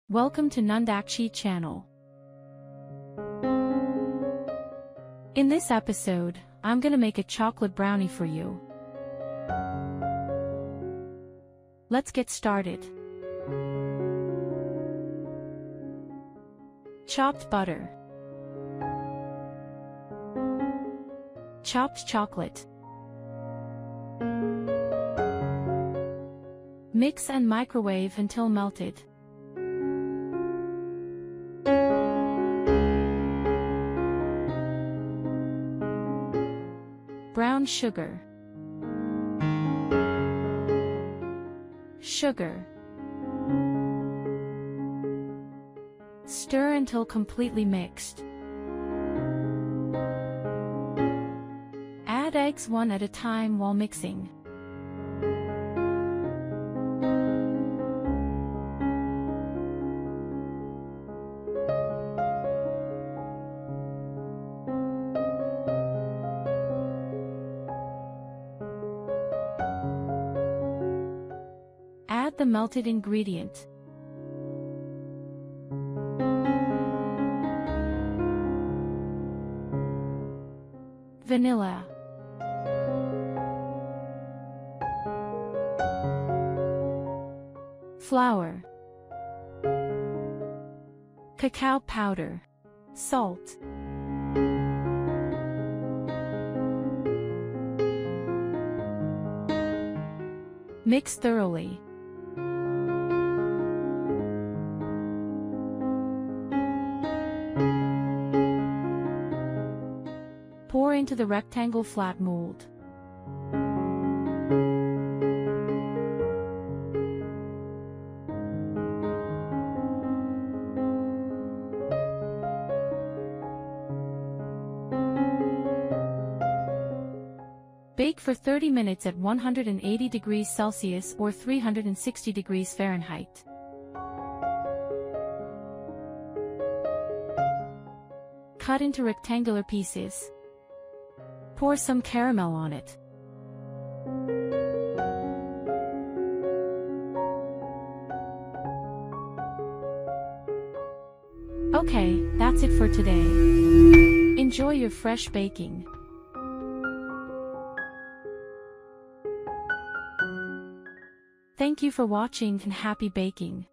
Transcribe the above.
Welcome to Nandakchi channel. In this episode, I'm gonna make a chocolate brownie for you. Let's get started. Chopped butter. Chopped chocolate. Mix and microwave until melted. Brown sugar. Sugar. Stir until completely mixed. Add eggs one at a time while mixing. Add the melted ingredient. Vanilla. Flour. Cacao powder. Salt. Mix thoroughly. Pour into the rectangle flat mold. Bake for 30 minutes at 180 degrees Celsius or 360 degrees Fahrenheit. Cut into rectangular pieces. Pour some caramel on it. Okay, that's it for today. Enjoy your fresh baking. Thank you for watching and happy baking.